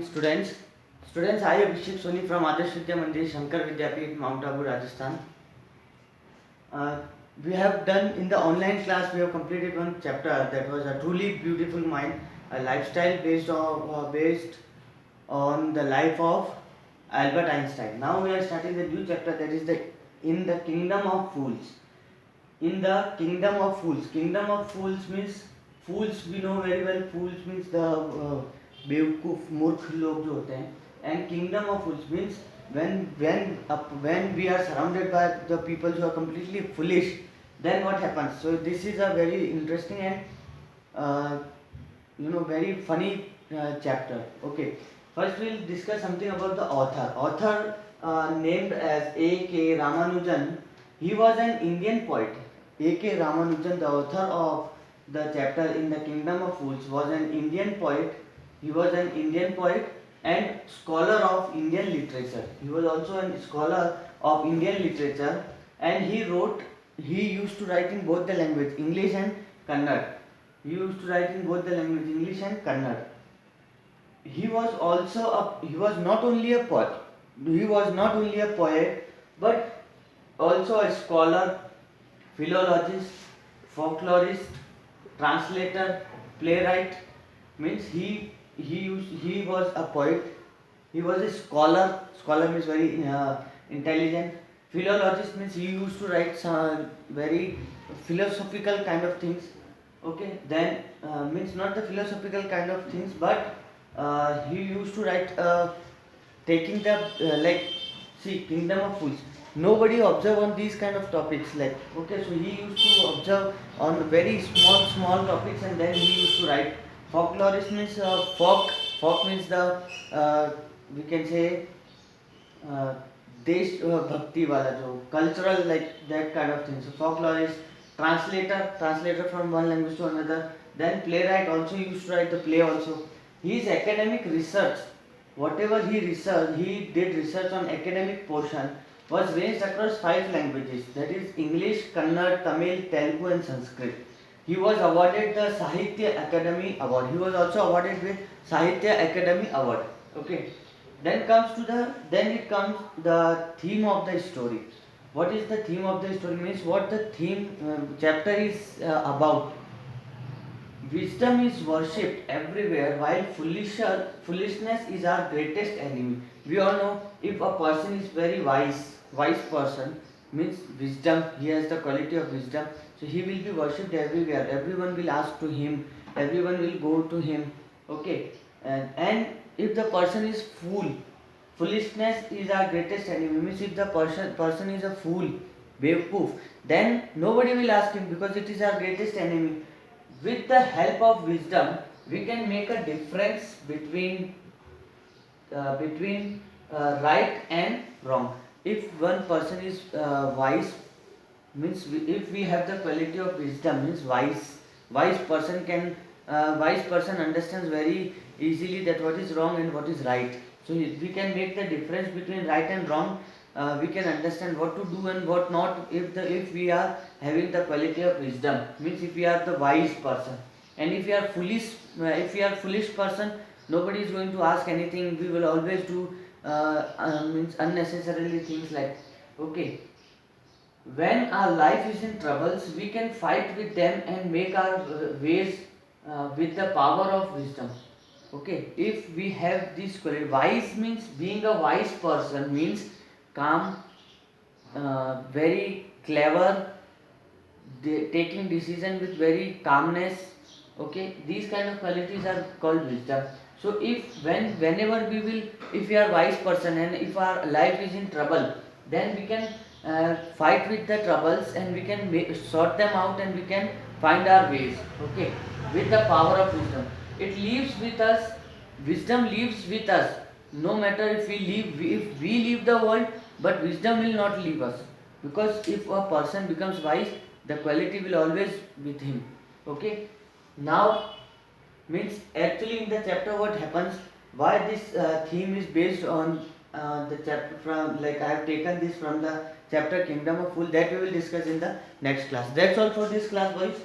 students. Students, I am Abhishek Soni from Adarsh Vidya Mandir, Shankar Vidyapit, Mount Abu, Rajasthan. Uh, we have done in the online class. We have completed one chapter that was a truly beautiful mind, a lifestyle based on the life of Albert Einstein. Now we are starting the new chapter that is the in the kingdom of fools. In the kingdom of fools. Kingdom of fools means fools we know very well. Fools means the बेवकूफ मूर्ख लोग जो होते हैं. And kingdom of fools means when we are surrounded by the people who are completely foolish, then what happens? So this is a very interesting and very funny chapter. Okay, first we'll discuss something about the author named as A.K. Ramanujan. He was an Indian poet. A.K. Ramanujan, the author of the chapter in the kingdom of fools, was an Indian poet. He was an Indian poet and scholar of Indian literature. He was also a scholar of Indian literature, and he used to write in both the language, English and Kannada. He used to write in both the language, English and Kannada. He was not only a poet, but also a scholar, philologist, folklorist, translator, playwright. Means he was a poet. He was a scholar. Scholar means very intelligent. Philologist means he used to write some very philosophical kind of things. Okay, then means not the philosophical kind of things, but he used to write taking the kingdom of fools. Nobody observe on these kind of topics, like, okay, so he used to observe on very small topics, and then he used to write. Folklorist means folk means the we can say देश भक्ति वाला जो cultural, like that kind of thing. So folklorist, translator from one language to another. Then playwright, also used to write the play also. His academic research, whatever he did research on academic portion, was ranged across 5 languages, that is English, Kannada, Tamil, Telugu and Sanskrit. He was awarded the Sahitya Academy Award. He was also awarded with Sahitya Academy Award. Okay. Then it comes the theme of the story. What is the theme of the story? Means what the theme chapter is about. Wisdom is worshipped everywhere, while foolishness is our greatest enemy. We all know, if a person is very wise person, means wisdom, he has the quality of wisdom, so he will be worshipped everywhere. Everyone will ask to him, everyone will go to him. Okay, and if the person is foolishness is our greatest enemy. Means if the person is a fool, बेवकूफ, then nobody will ask him, because it is our greatest enemy. With the help of wisdom, we can make a difference between right and wrong. If one person is wise, means if we have the quality of wisdom, means wise person understands very easily that what is wrong and what is right. So we can make the difference between right and wrong. We can understand what to do and what not if we are having the quality of wisdom, means if we are the wise person. And if we are foolish person, nobody is going to ask anything. We will always do means unnecessarily things, like, okay, when our life is in troubles, we can fight with them and make our ways with the power of wisdom. Okay, if we have this quality, wise means being a wise person means calm, very clever, taking decision with very calmness. Okay, these kind of qualities are called wisdom. So whenever if we are wise person and if our life is in trouble, then we can fight with the troubles and we can sort them out and we can find our ways. Okay, with the power of wisdom. It lives with us. Wisdom lives with us. No matter if we leave the world, but wisdom will not leave us, because if a person becomes wise, the quality will always with him. Okay. Now, means actually in the chapter what happens, why this theme is based on the chapter from, like, I have taken this from the chapter Kingdom of Fool, that we will discuss in the next class. That's all for this class, boys.